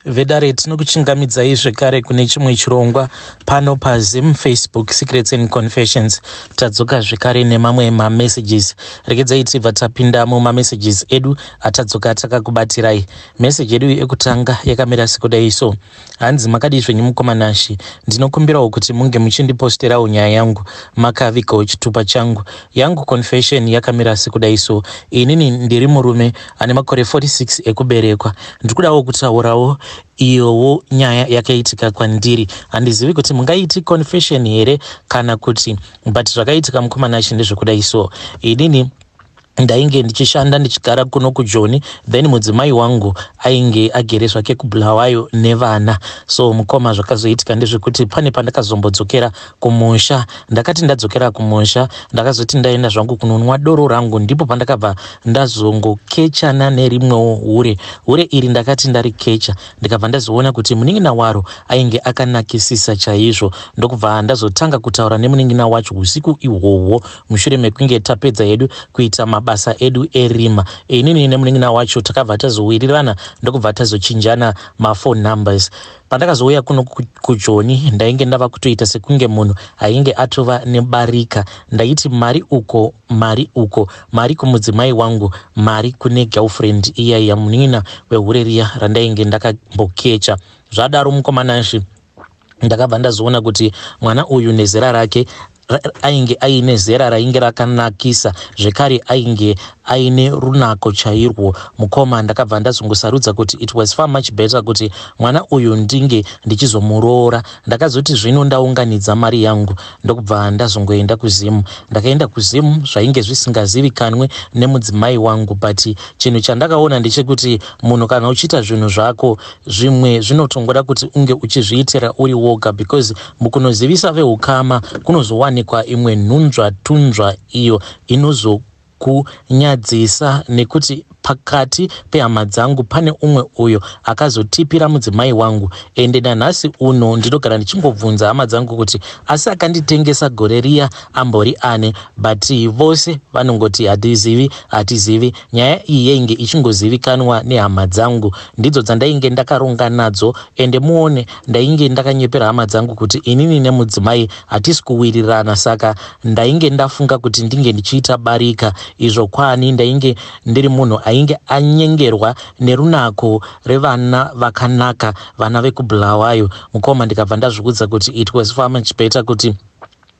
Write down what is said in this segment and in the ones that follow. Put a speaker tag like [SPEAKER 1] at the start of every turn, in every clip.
[SPEAKER 1] Vedare tinokuchingamidzai zvekare kune chimwe chirongwa pano paZim Facebook Secrets and Confessions. Tadzoka zvekare nemamwe messages. Regedzai tibva tapinda messages edu atadzoka takakubatirai. Message edu ekutanga yakamira sekudai so. Hanzi makadi zvenyu mukomanashi. Ndinokumbirawo kuti munge muchindiposterawo nyaya yangu makavikawo chitupa changu. Yangu confession yakamira sekudai so. Inini ndiri murume ane makore 46 ekuberekwa. Ndikudawo kutaurawo iyowo nyaya yakaitika kwandiri. Handizivi kuti mungaiti confession here kana kuti but zvakaitika mukomanashi ndezvekudai so. Inini ndainge ndichishanda ndichigara kuno kuJoni, then mudzimai wangu ainge agere zvake kuBulawayo nevana. So mukoma zvakazoitika ndezvekuti pane pandakazombodzokera kumusha. Ndakati ndadzokera kumusha ndakazoti ndaenda zvangu kunonwa doro rangu, ndipo pandakabva ndazongokechana nerimwewo hure iri ndakati ndarikecha ndikabva ndazoona kuti munin'ina waro ainge akanakisisa chaizvo. Ndokubva ndazotanga kutaura nemunin'ina wacho usiku ihwohwo mushure mekunge tapedza hedu kuita mabasa edu erima. Inini nemunin'ina wacho takabva tazowirirana ndokubva tazochinjana phone numbers. Pandakazouya kuno kuJoni ndainge ndava kutoita sekunge munhu ainge atova nebarika. Ndaiti mari uko mari kumudzimai wangu, mari kune girlfriend iya yamunin'ina wehure riya randainge ndakambokecha. Zvadaro mukomanashi ndakabva ndazoona kuti mwana uyu nezera rake ainge aine zera rainge rakanakisa, zvekare ainge aine runako chairwo. Mukoma ndakabva ndazongosarudza kuti it was far much better kuti mwana uyu ndinge ndichizomuroora. Ndakazoti zvino ndaunganidza mari yangu ndokubva ndazongoenda kuZimu. Ndakaenda kuZimu zvainge zvisingazivikanwe nemudzimai wangu, but chinhu chandakaona ndechekuti munhu kana uchiita zvinhu zvako zvimwe zvinotongoda kuti unge uchizviitira uri woga, because mukunozivisa veukama kunozowanikwa imwe nhunzva iyo inozokunyadzisa, nekuti pakati pehama dzangu pane umwe uyo akazotipira mudzimai wangu. Ende nanhasi uno ndinogara ndichimbobvunza hama dzangu kuti asi akanditengesa gore riya ambori ane, but vose vanongoti hatizivi. Nyaya iyi yainge ichingozivikanwa nehama dzangu, ndidzo dzandainge ndakaronga nadzo. Ende muone ndainge ndakanyepera hama dzangu kuti inini nemudzimai hatisi kuwirirana, saka ndainge ndafunga kuti ndinge ndichiita barika. Izvo kwani ndainge ndiri munhu ainge anyengerwa nerunako revana vakanaka, vana vekuBulawayo. Mukoma ndikabva ndazvikudza kuti it was far much better kuti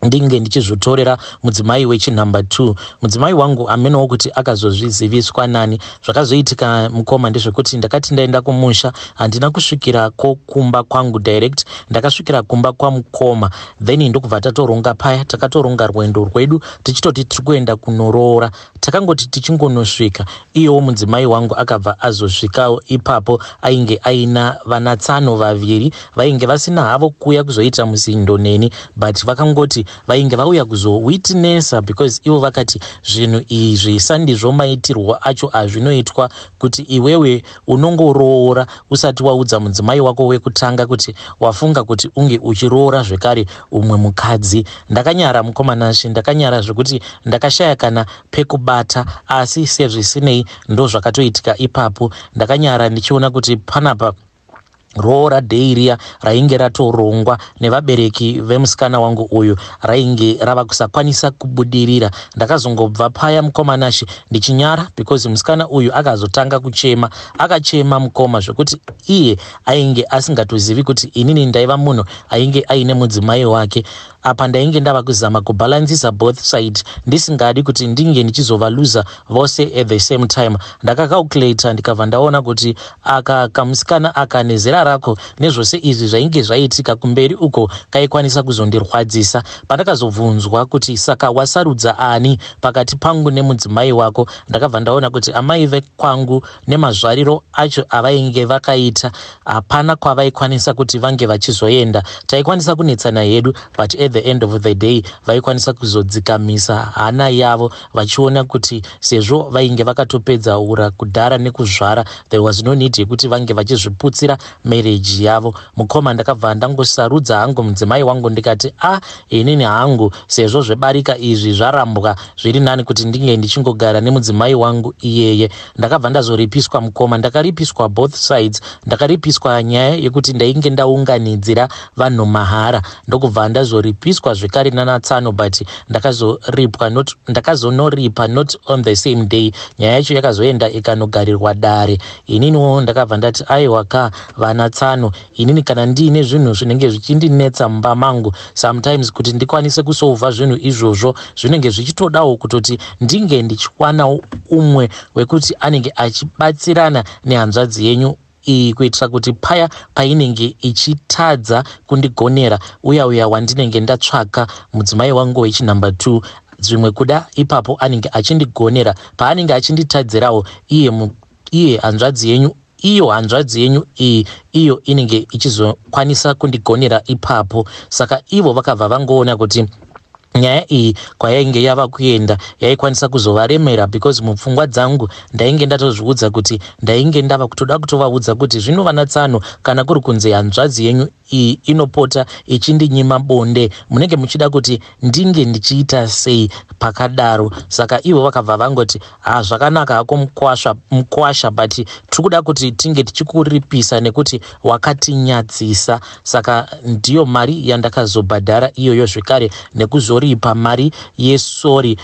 [SPEAKER 1] ndinge ndichizvotorera mudzimai wechinumber 2. Mudzimai wangu amenowo kuti akazozviziviswa nani. Zvakazoitika mukoma ndezvekuti ndakati ndaenda kumusha handina kusvikira kumba kwangu direct, ndakasvikira kumba kwamukoma. Then ndokubva tatoronga paya, takatoronga rwendo rwedu tichitoti tiri kuenda kunoroora. Takangoti tichingonosvika iyowo mudzimai wangu akabva azosvikawo ipapo. Ainge aina vanatsano vaviri vainge vasina havo kuuya kuzoita musindo neni, but vakangoti vainge vauya kuzowitnessa, because ivo vakati zvinhu izvi sandizvo maitirwo acho azvinoitwa, kuti iwewe unongoroora usati waudza mudzimai wako wekutanga kuti wafunga kuti unge uchiroora zvekare umwe mukadzi. Ndakanyara mukomanashi, ndakanyara zvekuti ndakashaya kana pekubata, asi sezvisinei ndo zvakatoitika ipapo. Ndakanyara ndichiona kuti panapa roora dhei riya rainge ratorongwa nevabereki vemusikana wangu uyu rainge rava kusakwanisa kubudirira. Ndakazongobva paya mukomanashi ndichinyara, because musikana uyu akazotanga kuchema. Akachema mukoma zvekuti iye ainge asingatozivi kuti inini ndaiva munhu ainge aine mudzimai wake. Apa ndainge ndava kuzama kubalansisa both sides, ndisingadi kuti ndinge ndichizovaluza vose at the same time. Ndakacalculata ndikabva ndaona kuti aka kamusikana aka nezera rako nezvose izvi zvainge zvaitika kumberi uko kaikwanisa kuzondirwadzisa. Pandakazobvunzwa kuti saka wasarudza ani pakati pangu nemudzimai wako, ndakabva ndaona kuti amai vekwangu nemazvariro acho avainge vakaita hapana kwavaikwanisa kuti vange vachizoenda. Taikwanisa kunetsana hedu, but at the end of the day vaikwanisa kuzodzikamisa hana yavo vachiona kuti sezvo vainge vakatopedza ura kudhara nekuzvara, there was no need yekuti vange vachizviputsira marriage yavo. Mukoma ndakabva ndangosarudza hangu mudzimai wangu ndikati inini hangu sezvo zvebarika izvi zvarambwa zviri nani kuti ndinge ndichingogara nemudzimai wangu iyeye. Ndakabva ndazoripiswa mukoma, ndakaripiswa both sides. Ndakaripiswa nyaya yekuti ndainge ndaunganidzira vanhu mahara, ndokubva ndazoripiswa zvekare nanatsano, but ndakazonoripa not on the same day. Nyaya yacho yakazoenda ikanogarirwa dare. Ininiwo ndakabva ndati aiwa ka vanatsano, inini kana ndiine zvinhu zvinenge zvichindinetsa mumba mangu sometimes kuti ndikwanise kusolva zvinhu izvozvo zvinenge zvichitodawo kutoti ndinge ndichiwanawo umwe wekuti anenge achibatsirana nehanzvadzi yenyu iyi kuitira kuti paya painenge ichitadza kundigonera uya wandinenge ndatsvaka mudzimai wangu wechinumber 2 zvimwe kuda ipapo anenge achindigonera paanenge achinditadzirawo iye hanzvadzi yenyu hanzvadzi yenyu iyo inenge ichizokwanisa kundigonera ipapo. Saka ivo vakabva vangoona kuti nyaya iyi kwayainge yava kuenda yaikwanisa kuzovaremera, because mupfungwa dzangu ndainge ndatozviudza kuti ndainge ndava kutoda kutovaudza kuti zvino vanatsano kana kuri kunze hanzvadzi yenyu iyi inopota ichindinyima bonde munenge muchida kuti ndinge ndichiita sei pakadaro. Saka ivo vakabva vangoti zvakanaka hako mukwasha, but tikuda kuti tinge tichikuripisa nekuti wakatinyadzisa. Saka ndiyo mari yandakazobhadhara iyoyo zvekare nekuzoripa mari yesori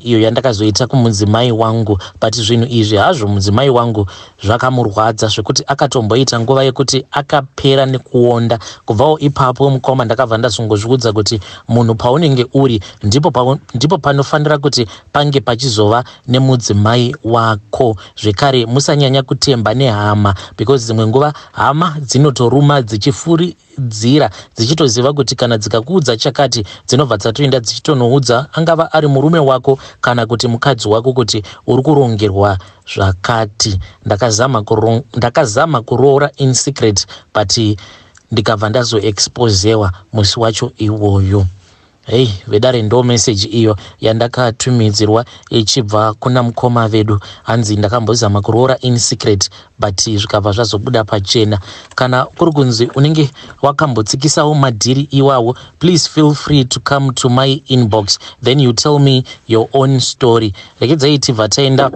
[SPEAKER 1] iyo yandakazoita kumudzimai wangu. But zvinhu izvi hazvo mudzimai wangu zvakamurwadza zvekuti akatomboita nguva yekuti akapera nekuonda. Kubvawo ipapo mukoma ndakabva ndazongozviudza kuti munhu paunenge uri ndipo panofanira kuti pange pachizova nemudzimai wako. Zvekare musanyanya kutemba nehama, because dzimwe nguva hama dzinotoruma dzichifuridzira dzichitoziva kuti kana dzikakuudza chakati dzinobva dzatoenda dzichitonoudza angava ari murume wako kana kuti mukadzi wako kuti uri kurongerwa zvakati. Ndakazama kuroora in secret, but ndikabva ndazoexposewa musi wacho iwoyo. Vedare ndo message iyo yandakatumidzirwa ichibva kuna mukoma vedu. Hanzi ndakambozama kuroora in secret, but zvikabva zvazobuda pachena. Kana kuri kunzi unenge wakambotsikisawo madhiri iwawo, please feel free to come to my inbox, then you tell me your own story. Rekedzai tibva taenda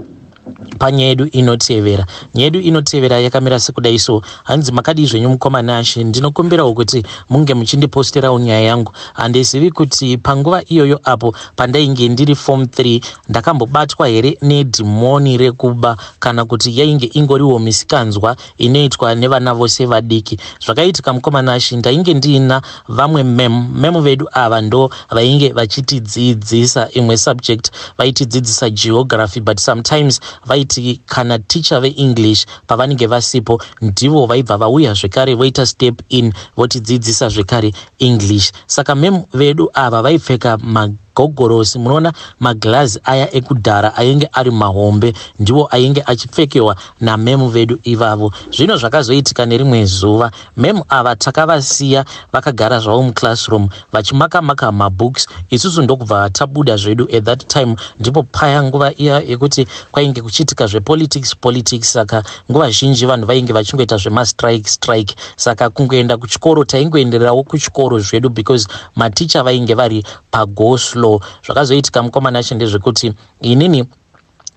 [SPEAKER 1] panyaya yedu inotevera. Nyaya yedu inotevera yakamira sekudai so. Hanzi makadi zvenyu mukoma nashe, ndinokumbirawo kuti munge muchindiposterawo nyaya yangu. Handizivi kuti panguva iyoyo apo pandainge ndiri form 3 ndakambobatwa here nedhimoni rekuba, kana kuti yainge ingoriwo misikanzwa inoitwa nevana vose vadiki. Zvakaitika mukoma nashe, ndainge ndiina vamwe memu vedu ava ndo vainge vachitidzidzisa imwe subject, vaitidzidzisa geography, but sometimes vaiti kana teacher veEnglish pavanenge vasipo ndivo vaibva vauya zvekare voita step in votidzidzisa zvekare English. Saka memu vedu ava vaipfeka magogorosi, munoona maglazi aya ekudhara ainge ari mahombe ndivo ainge achipfekewa namemu vedu ivavo. Zvino zvakazoitika nerimwe zuva memu ava takavasiya vakagara zvavo muclassroom vachimaka mabooks, isusu ndokubva tabuda zvedu. At that time ndipo paya nguva iya yekuti kwainge kuchitika zvepolitics. Saka nguva zhinji vanhu vainge vachingoita zvemastrike. Saka kungoenda kuchikoro taingoendererawo kuchikoro zvedu, because maticha vainge vari pago slow. Zvakazoitika mukoma nashe ndezvekuti inini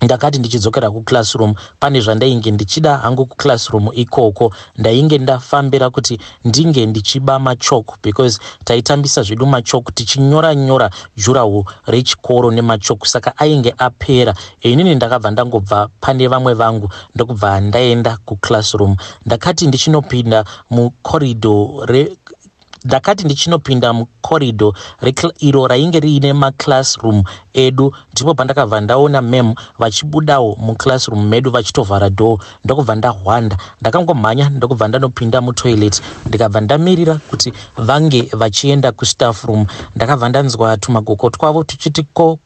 [SPEAKER 1] ndakati ndichidzokera kuclassroom pane zvandainge ndichida hangu kuclassroom ikoko. Ndainge ndafambira kuti ndinge ndichiba machoko, because taitambisa zvedu machoko tichinyora jurawo rechikoro nemachoko. Saka ainge apera. Inini ndakabva ndangobva pane vamwe vangu ndokubva ndaenda kuclassroom. Ndakati ndichinopinda mukorido iro rainge riine maclassroom edu, ndipo pandakabva ndaona mem vachibudawo muclassroom medu vachitovhara door. Ndokubva ndahwanda, ndakangomhanya ndokubva ndanopinda mutoilet, ndikabva ndamirira kuti vange vachienda kustaff room. Ndakabva ndanzwa tumagoko twavo tuchiti ko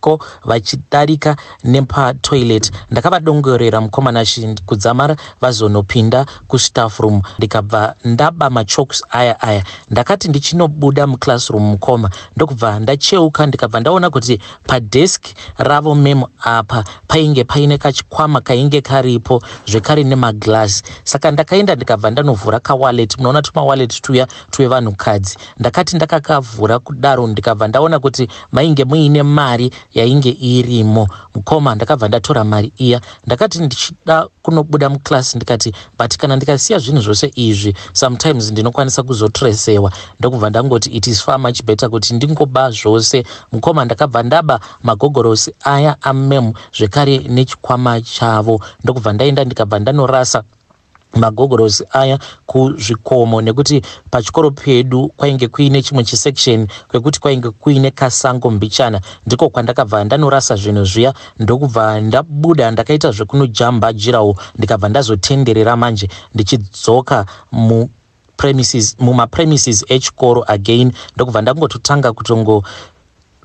[SPEAKER 1] ko vachidarika nepatoilet. Ndakavadongorera mukomanashi kudzamara vazonopinda kustaff room. Ndikabva ndaba machokes aya ndakati ndichinobuda muclassroom mukoma ndokubva ndacheuka ndikabva ndaona kuti padesk ravo memo apa painge paine kachikwama kainge karipo zvekare nemaglasi. Saka ndakaenda ndikabva ndanovhura kawallet. Munoona tumawallet tuya twevanhukadzi. Ndakati ndakakavhura kudaro ndikabva ndaona kuti mainge muine mari yainge irimo. Mukoma ndakabva ndatora mari iya. Ndakati ndichida kunobuda muklasi ndikati but kana ndikasiya zvinhu zvose izvi sometimes ndinokwanisa kuzotracewa. Ndokubva ndangoti it is far much better kuti ndingoba zvose. Mukoma ndakabva ndaba magogorosi aya amemu zvekare nechikwama chavo. Ndokubva ndaenda ndikabva ndanorasa magogorosi aya kuzvikomo nekuti pachikoro pedu kwainge kuine chimwe chisection kwekuti kwainge kuine kasango mbichana ndiko kwandakabva ndanorasa zvinhu zviya. Ndokubva ndabuda ndakaita zvekunojamba jirawo ndikabva ndazotenderera manje ndichidzoka muma-premises echikoro again. Ndokubva ndangototanga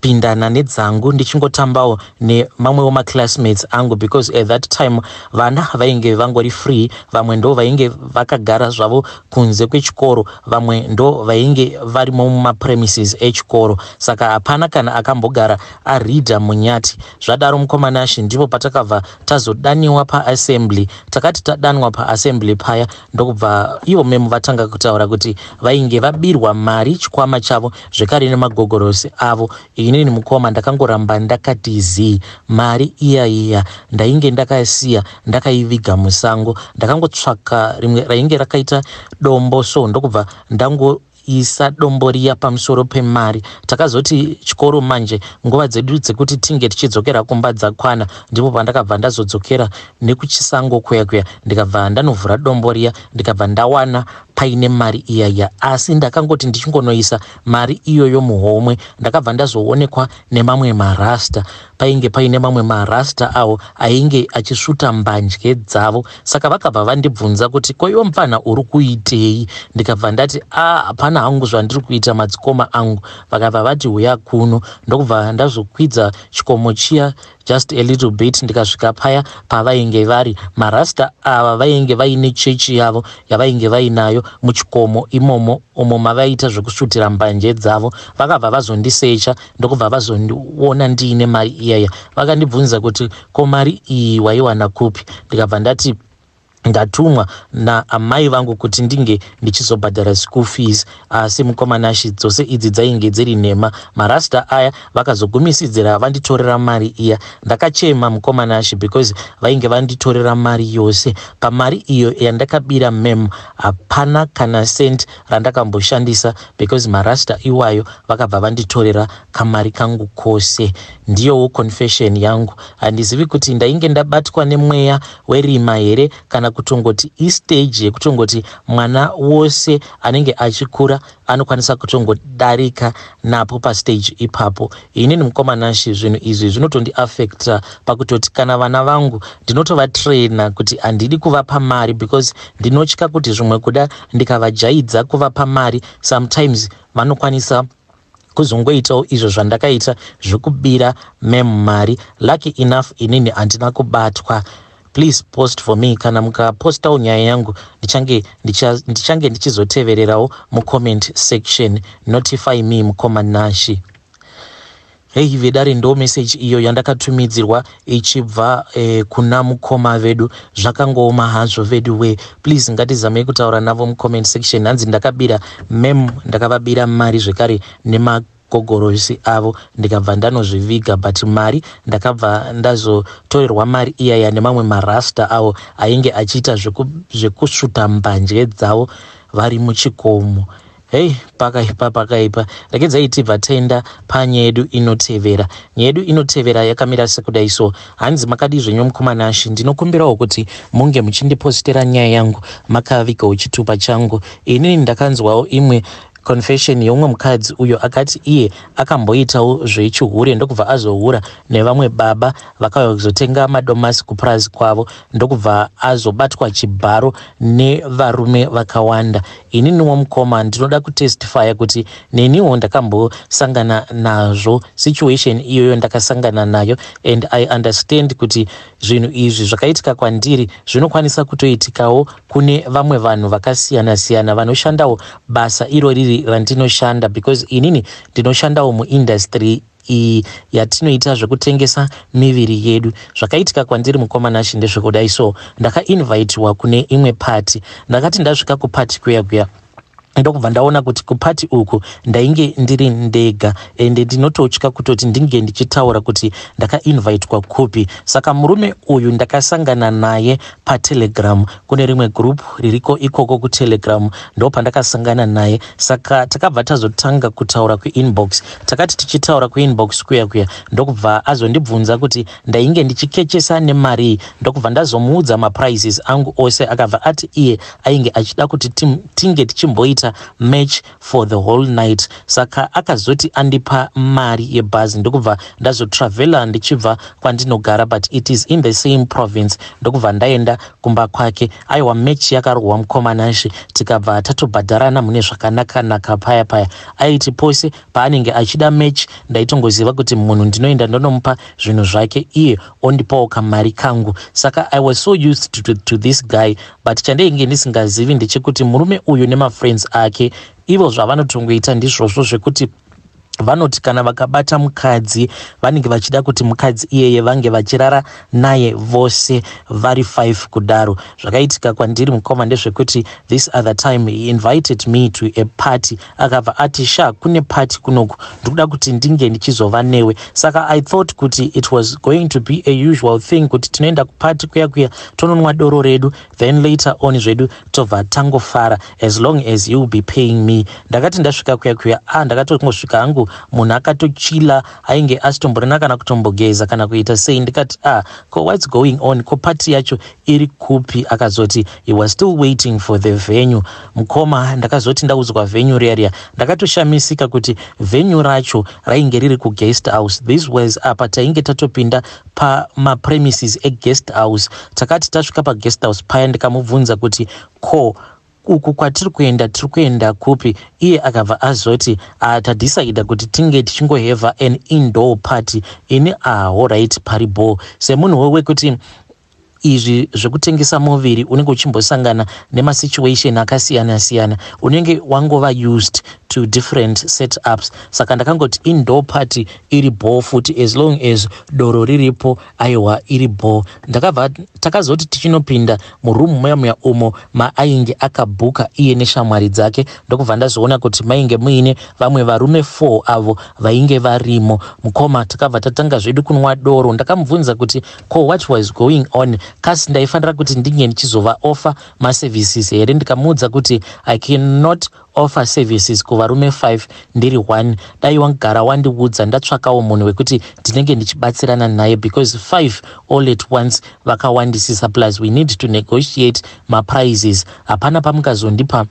[SPEAKER 1] pindana nedzangu ndichingotambawo nemamwewo maclassmates angu because at that time vana vainge vangori free. Vamwe ndo vainge vakagara zvavo kunze kwechikoro, vamwe ndo vainge varimo muma-premises echikoro. Saka hapana kana akambogara aridha munyati. Zvadaro mukomanashi ndipo patakabva tazodaniwa paassembly. Takati tadanwa paassembly paya ndokubva ivo memo vatanga kutaura kuti vainge vabirwa mari chikwama chavo zvekare nemagogorosi avo. Inini mukoma ndakangoramba ndakati zii mari iya ndainge ndakasiya ndakaiviga musango. Ndakangotsvaka rimwe rainge rakaita dombo so ndokubva isa dombo riya pamusoro pemari. Takazoti chikoro manje nguva dzedu dzekuti tinge tichidzokera kumba dzakwana ndipo pandakabva ndazodzokera nekuchisango kuya ndikabva ndanovhura dombo riya ndikabva ndawana paine mari iya. Asi ndakangoti ndichingonoisa mari iyoyo muhomwe ndakabva ndazoonekwa nemamwe marasta. Painge paine mamwe marasta awo ainge achisvuta mbanje dzavo. Saka vakabva vandibvunza kuti koiwo mfana uri kuitei. Ndikabva ndati hapana hangu zvandiri kuita madzikoma angu. Vakabva vati uya kuno. Ndokubva ndazokwidza chikomo chiya just a little bit ndikasvika paya pavainge vari. Marasta ava vainge vaine chechi yavo yavainge vainayo muchikomo imomo umo mavaita zvekusvutira mbanje dzavo. Vakabva vazondisecha ndokubva vazondiona ndiine mari iyaya. Vakandibvunza kuti ko mari iyi waiwana kupi? Ndikabva ndati ndatumwa naamai vangu kuti ndinge ndichizobhadhara school fees. Asi mukomanashi dzose idzi dzainge dziri nhema. Marasta aya vakazogumisidzira vanditorera mari iya. Ndakachema mukomanashi because vainge vanditorera mari yose. Pamari iyo yandakabira mem hapana kana cent randakamboshandisa because marasta iwayo vakabva vanditorera kamari kangu kose. Ndiyowo confession yangu. Handizivi kuti ndainge ndabatwa nemweya werima here kana kutongoti istage yekutongoti mwana wose anenge achikura anokwanisa kutongodarika napo pastage ipapo. Inini mukomanashi zvinhu izvi zvinotondi affecta pakutoti kana vana vangu ndinotovatraina kuti handidi kuvapa mari because ndinotya kuti zvimwe kuda ndikavajaidza kuvapa mari sometimes vanokwanisa kuzongoitawo izvo zvandakaita zvekubira mari. Lucky enough inini handina kubatwa. Please post for me. Kana mukapostawo nyaya yangu ndichange ndichizotevererawo mucomment section. Notify me mukomanashi. Hey vedare ndo message iyo yandakatumidzirwa ichibva kuna mukoma vedu. Zvakangooma hazvo vedu we. Please ngatizamei kutaura navo mucomment section. Hanzi ndakabira ndakavabira mari zvekare nemagogorosi avo ndikabva ndanozviviga but mari ndakabva ndazotorerwa mari iyaya nemamwe marasta avo ainge achiita zvekusvuta mbanje dzavo vari muchikomo. Hey, pakaipa. Rekedzai tibva taenda panyaya yedu inotevera. Nyaya yedu inotevera yakamira sekudai so. Hanzi makadi zvenyu mukomanashi ndinokumbirawo kuti munge muchindipostera nyaya yangu makavigawo chitupa changu. Inini ndakanzwawo imwe confession yeumwe mukadzi uyo akati iye akamboitawo zvechihure ndokubva azohura nevamwe baba vakauya kuzotenga madomasi kupurazi kwavo ndokubva azobatwa Chibharo nevarume vakawanda. Ininiwo mukoma ndinoda kutestifya kuti neniwo ndakambosangana nazvo situation iyoyo ndakasangana nayo, and I understand kuti zvinhu izvi zvakaitika kwandiri zvinokwanisa kutoitikawo kune vamwe vanhu vakasiyana siyana vanoshandawo basa iro riri randinoshanda, because inini ndinoshandawo muindustry yatinoita zvekutengesa miviri yedu. Zvakaitika kwandiri mukomanashi ndezvekudai, so ndakainvitiwa kune imwe pati. Ndakati ndasvika kupati kuya ndokubva ndaona kuti kupati uku ndainge ndiri ndega, ende ndinototya kutoti ndinge ndichitaura kuti ndakainvitwa kupi. Saka murume uyu ndakasangana naye paTelegram, kune rimwe group ririko ikoko kuTelegram ndopandakasangana naye. Saka takabva tazotanga kutaura kuinbox. Takati tichitaura kuinbox kuya ndokubva azondibvunza kuti ndainge ndichikechesa nemari, ndokubva ndazomuudza maprices angu ose. Akabva ati iye ainge achida kuti tinge tichimboita match for the whole night. Saka akazoti andipa mari yebhazi ndokubva ndazotravela ndichibva kwandinogara, but it is in the same province. Ndokubva ndaenda kumba kwake. Aiwa, match yakarohwa mukomanashi, tikabva tatobhadharana mune zvakanaka paya. Aiti pose paanenge achida match ndaitongoziva kuti munhu ndinoenda ndonomupa zvinhu zvake, iye ondipawo kamari kangu. Saka I was so used to this guy, but chandainge ndisingazivi ndechekuti murume uyu nemafriends ake ivo zvavanotongoita ndizvozvo zvekuti vanoti kana vakabata mukadzi vanenge vachida kuti mukadzi iyeye vange vachirara naye vose vari 5 kudaro. Zvakaitika kwandiri mukoma ndezvekuti this other time he invited me to a party. Akabva ati kune party kunoku ndikuda kuti ndinge ndichizova newe. Saka I thought kuti it was going to be a usual thing kuti tinoenda kuparty kuya tononwa doro redu, then later on zvedu tobva tangofara as long as you be paying me. Ndakati ndasvika kuya ndakatongosvika hangu munhu akatochila, ainge asitomborina kana kutombogeza kana kuita sei. Ndikati what's going on, ko party yacho iri kupi? Akazoti he was still waiting for the venue. Mukoma ndakazoti ndaudzwa venue riya ndakatoshamisika kuti venue racho rainge riri ku guest house. This was apa tainge tatopinda pa premises e guest house. Takati tasvika pa guest house paya ndikamubvunza kuti uku kwatiri kuenda kupi? Iye akabva azoti tadecide kuti tinge tichingoheva an indoor party. Ini alright, paribo. Semunhu wekuti izvi zvekutengesa muviri unenge uchimbosangana nemasituation akasiyana, unenge wangova used to different setups. Saka ndakangoti indoor party iri bo futi, as long as doro riripo aiwa iri bo. Ndakabva takazoti tichinopinda murumu muya umo ainge akabhuka iye neshamwari dzake, ndokubva ndazoona kuti mainge muine vamwe varume 4 avo vainge varimo. Mukoma takabva tatanga zvedu kunwa doro. Ndakamubvunza kuti what was going on, kasi ndaifanira kuti ndinge ndichizova offer maservices here. Ndikamuudza kuti I cannot offer services kuvarume 5 ndiri 1. Dai wangara wandiudza ndatsvakawo munhu wekuti ndinenge ndichibatsirana naye, because 5 all at once vakawandisisa, plus we need to negotiate maprices. Hapana pamukazondipa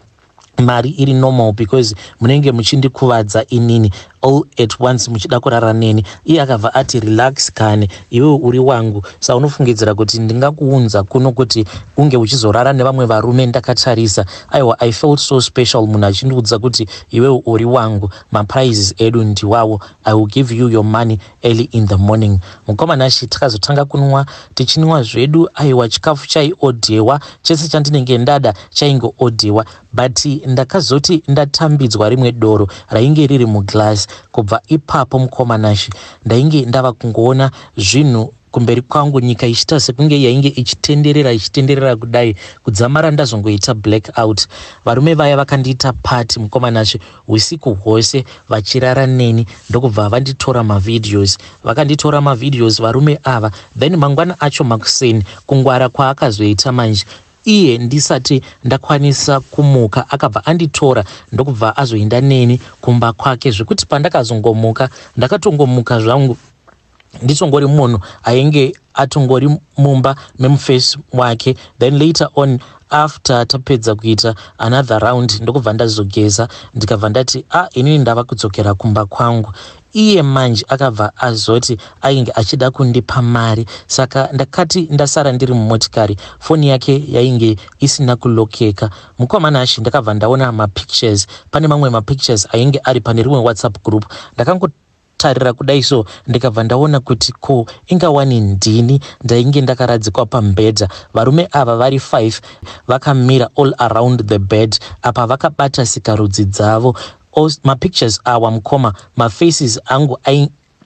[SPEAKER 1] mari iri normal because munenge muchindikuvadza inini all at once muchida kurara neni. Iye akabva ati relax kane, iwe uri wangu. Saka unofungidzira kuti ndingakuunza kuno kuti unge uchizorara nevamwe varume ndakatarisa? Aiwa, I felt so special munhu achindiudza kuti iwe uri wangu, maprizes edu ndiwawo, I will give you your money early in the morning. Mukomanashi takazotanga kunwa, tichinwa zvedu. Aiwa, chikafu chaiodhewa, chese chandinenge ndada chaingoodhewa, but ndakazoti ndatambidzwa rimwe doro rainge riri muglass. Kubva ipapo mukomanashi ndainge ndava kungoona zvinhu kumberi kwangu, nyika ichita sekunge yainge ichitenderera kudai, kudzamara ndazongoita blackout. Varume vaya vakandiita party mukomanashi usiku hwose vachirara neni, ndokubva vanditora mavideos. Vakanditora mavideos varume ava, then mangwana acho makuseni kungwara kwaakazoita manje, iye ndisati ndakwanisa kumuka akabva anditora ndokubva azoenda neni kumba kwake, zvekuti pandakazongomuka ndakatongomuka zvangu ndichongori munhu ainge atongori mumba memufesi wake. Then later on after tapedza kuita another round ndokubva ndazogeza ndikabva ndati inini ndava kudzokera kumba kwangu. Iye manje akabva azoti ainge achida kundipa mari, saka ndakati ndasara ndiri mumotikari, foni yake yainge isina kulokeka. Mukomana ashi ndakabva ndaona mapictures, pane mamwe mapictures ainge ari pane rimwe WhatsApp group. Ndakangotarira kudai so ndikabva ndaona kuti ko ingawani ndini ndainge ndakaradzikwa pambedha. Varume ava vari 5 vakamira all around the bed apa vakabata sikarudzi dzavo. Mapictures awa mukoma, mafaces angu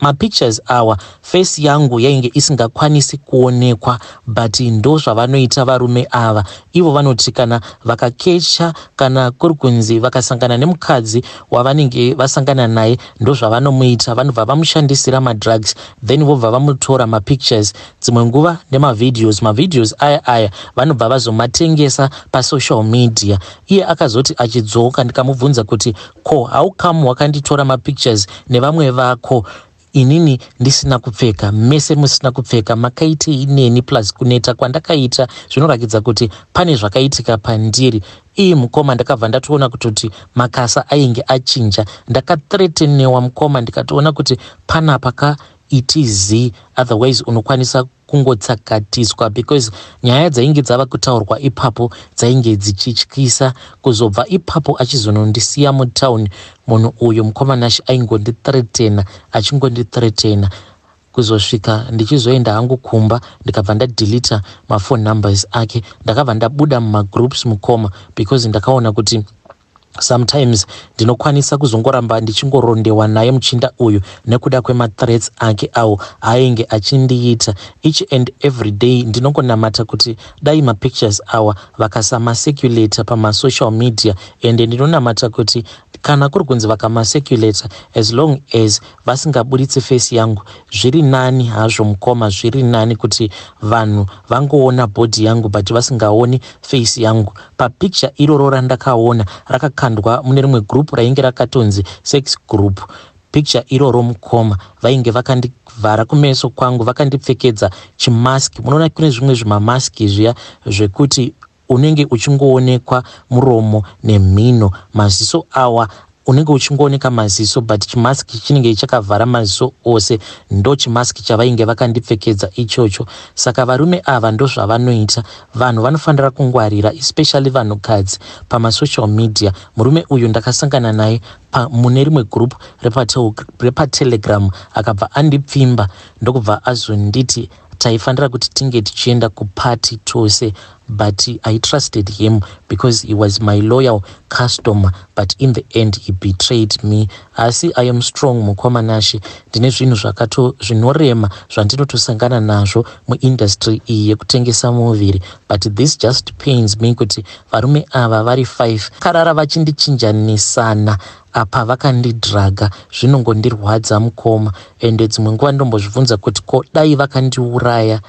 [SPEAKER 1] mapictures awa face yangu yainge isingakwanisi kuonekwa, but ndo zvavanoita varume ava. Ivo vanoti kana vakakecha kana kuri kunzi vakasangana nemukadzi wavanenge vasangana naye ndo zvavanomuita, vanobva vamushandisira madrugs then vobva vamutora mapictures, dzimwe nguva nemavideos aya vanobva vazomatengesa pasocial media. Iye akazoti achidzoka ndikamubvunza kuti ko how come wakanditora mapictures nevamwe vako inini ndisina kupfeka, mese musina kupfeka, makaiti ineni plus kuneta kwandakaita zvinorakidza kuti pane zvakaitika pandiri. Iyi mukoma ndakabva ndatoona kuti makasa ainge achinja, ndakathreatenewa mukoma ndikatoona kuti panapa itizi otherwise unokwanisa kungotsakatiswa, because nyaya dzainge dzava kutaurwa ipapo dzainge dzichityisa. Kuzobva ipapo achizonondisiya mutauni, munhu uyu mukomanashi achingondithreatena kuzosvika ndichizoenda hangu kumba ndikabva ndadeleta mafone numbers ake. Ndakabva ndabuda mumagroups mukoma because ndakaona kuti sometimes ndinokwanisa kuzongoramba ndichingorondewa naye muchinda uyu nekuda kwemathreats ake awo ainge achindiita each and every day. Ndinongonamata kuti dai mapictures awa vakasamaseculata pamasocial media, ende ndinonamata kuti kana kuri kunzi vakamaseculata as long as vasingabuditsi face yangu zviri nani hazvo mukoma, zviri nani kuti vanhu vangoona body yangu but vasingaoni face yangu. Papicture iroro randakaona rakakandwa mune rimwe group rainge rakatonzi sex group. Picture iroro mukoma vainge vakandivhara kumeso kwangu, vakandipfekedza chimaski. Munoona kune zvimwe zvimamaski zviya zvekuti unenge uchingoonekwa muromo nemhino, maziso awa unenge uchingooneka maziso but chimaski chinenge chakavhara maziso ose, ndo chimaski chavainge vakandipfekedza ichocho. Saka varume ava ndo zvavanoita. Vanhu vanofanira kungwarira, especially vanhukadzi pamasocial media. Murume uyu ndakasangana naye mune rimwe group repatelegram akabva andipfimba ndokubva azonditi taifanira kuti tinge tichienda kupati tose, but I trusted him because he was my loyal customer, but in the end he betrayed me. Asi I am strong mukomanashi, ndine zvinhu zvinorema zvandinotosangana nazvo muindustry iyi yekutengesa muviri, but this just pains me kuti varume ava vari 5 karara vachindichinjanisana apa vakandidhraga. Zvinongondirwadza mukoma, ende dzimwe nguva ndombozvibvunza kuti ko dai vakandiuraya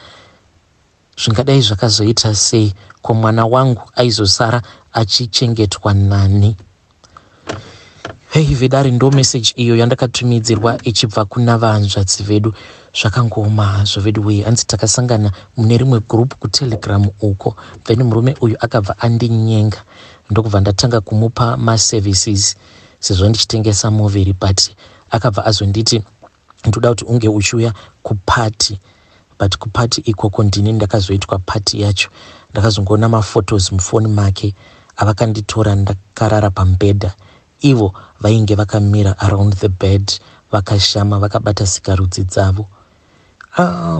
[SPEAKER 1] zvingadai zvakazoita sei, ko mwana wangu aizosara achichengetwa nani? Hey vedari, ndo message iyo yandakatumidzirwa ichibva kuna vanzvadzi vedu. Zvakangoma hazvo vedu wei, hanzi takasangana mune rimwe group kutelegram uko, then murume uyu akabva andinyenga ndokubva ndatanga kumupa maservices sezvo ndichitengesa muviri, but akabva azonditi ndoda kuti unge uchiuya kupati, but kupati ikoko ndini ndakazoitwa pati yacho. Ndakazongoona maphotos mufoni make avakanditora ndakarara pambedha. Ivo vainge vakamira around the bed vakashama vakabata sikarudzi dzavo.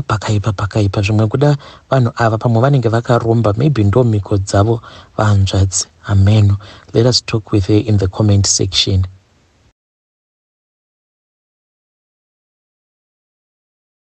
[SPEAKER 1] Pakaipa zvimwe kuda vanhu ava pamwe vanenge vakaromba, maybe ndo mhiko dzavo vanzvadzi. Amen. Let us talk with her in the comment section.